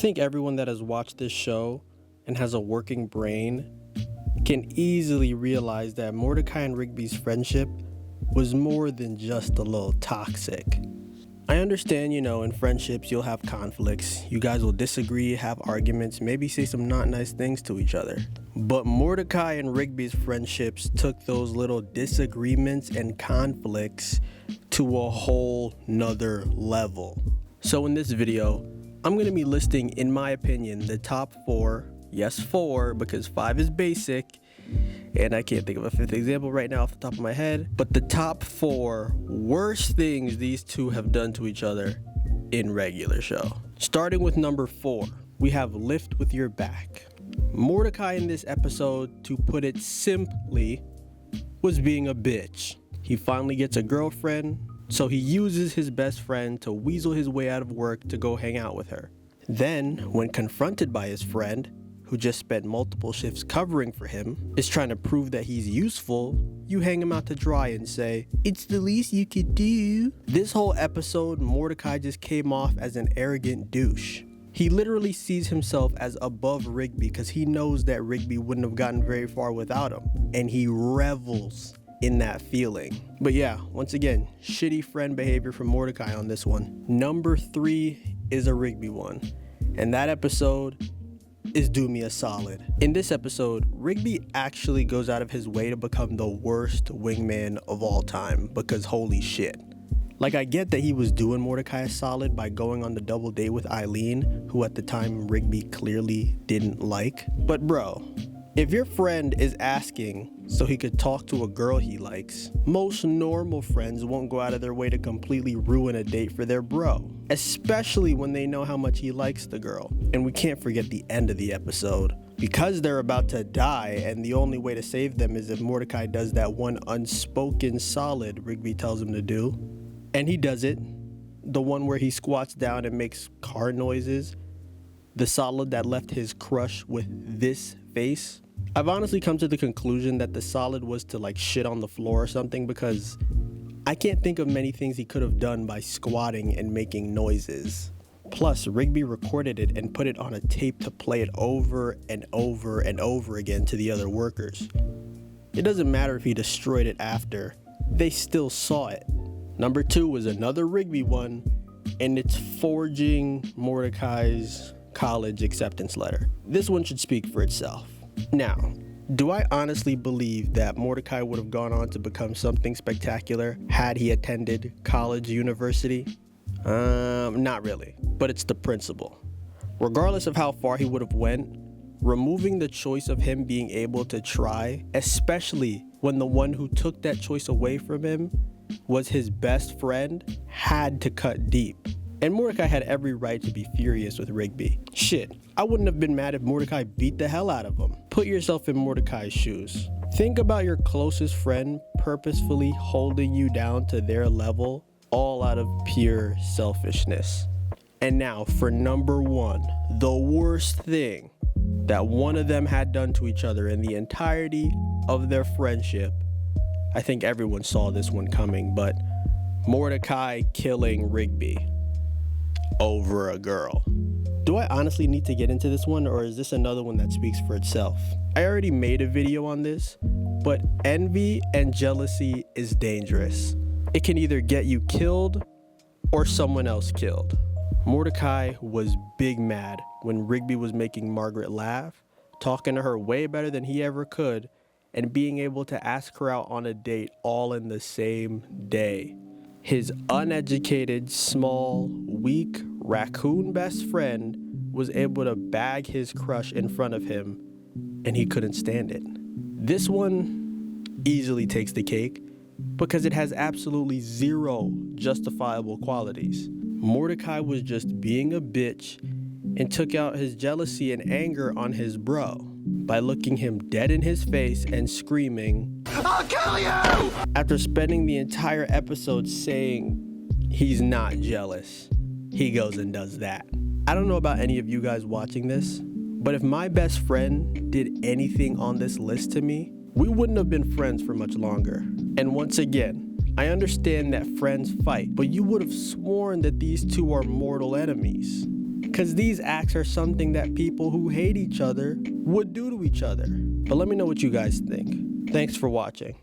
think everyone that has watched this show and has a working brain can easily realize that Mordecai and Rigby's friendship was more than just a little toxic. I understand, in friendships you'll have conflicts. You guys will disagree, have arguments, maybe say some not nice things to each other. But Mordecai and Rigby's friendships took those little disagreements and conflicts to a whole nother level. So in this video, I'm going to be listing, in my opinion, the top 4, yes 4, because 5 is basic, and I can't think of a 5th example right now off the top of my head, but the top 4 worst things these two have done to each other in regular show. Starting with number 4, we have lift with your back. Mordecai in this episode, to put it simply, was being a bitch. He finally gets a girlfriend, so he uses his best friend to weasel his way out of work to go hang out with her. Then, when confronted by his friend, who just spent multiple shifts covering for him, is trying to prove that he's useful, you hang him out to dry and say, "It's the least you could do." This whole episode, Mordecai just came off as an arrogant douche. He literally sees himself as above Rigby because he knows that Rigby wouldn't have gotten very far without him, and he revels in that feeling. But yeah, once again, shitty friend behavior from Mordecai on this one. Number 3 is a Rigby one, and that episode is Do Me a Solid. In this episode, Rigby actually goes out of his way to become the worst wingman of all time, because holy shit. Like, I get that he was doing Mordecai a solid by going on the double date with Eileen, who at the time Rigby clearly didn't like. But bro, if your friend is asking so he could talk to a girl he likes, most normal friends won't go out of their way to completely ruin a date for their bro, especially when they know how much he likes the girl. And we can't forget the end of the episode. Because they're about to die, and the only way to save them is if Mordecai does that one unspoken solid Rigby tells him to do. And he does it. The one where he squats down and makes car noises. The solid that left his crush with this face. I've honestly come to the conclusion that the solid was to like shit on the floor or something, because I can't think of many things he could have done by squatting and making noises. Plus, Rigby recorded it and put it on a tape to play it over and over and over again to the other workers. It doesn't matter if he destroyed it after, they still saw it. Number 2 was another Rigby one, and it's forging Mordecai's college acceptance letter. This one should speak for itself. Now, do I honestly believe that Mordecai would have gone on to become something spectacular had he attended college university? Not really, but it's the principle. Regardless of how far he would have went, removing the choice of him being able to try, especially when the one who took that choice away from him was his best friend, had to cut deep. And Mordecai had every right to be furious with Rigby. Shit, I wouldn't have been mad if Mordecai beat the hell out of him. Put yourself in Mordecai's shoes. Think about your closest friend purposefully holding you down to their level, all out of pure selfishness. And now for number 1, the worst thing that one of them had done to each other in the entirety of their friendship. I think everyone saw this one coming, but Mordecai killing Rigby over a girl. Do I honestly need to get into this one, or is this another one that speaks for itself? I already made a video on this, but envy and jealousy is dangerous. It can either get you killed or someone else killed. Mordecai was big mad when Rigby was making Margaret laugh, talking to her way better than he ever could, and being able to ask her out on a date all in the same day. His uneducated, small, weak, raccoon best friend was able to bag his crush in front of him, and he couldn't stand it. This one easily takes the cake because it has absolutely zero justifiable qualities. Mordecai was just being a bitch and took out his jealousy and anger on his bro by looking him dead in his face and screaming, "I'll kill you!" After spending the entire episode saying he's not jealous, he goes and does that. I don't know about any of you guys watching this, but if my best friend did anything on this list to me, we wouldn't have been friends for much longer. And once again, I understand that friends fight, but you would have sworn that these two are mortal enemies. Because these acts are something that people who hate each other would do to each other. But let me know what you guys think. Thanks for watching.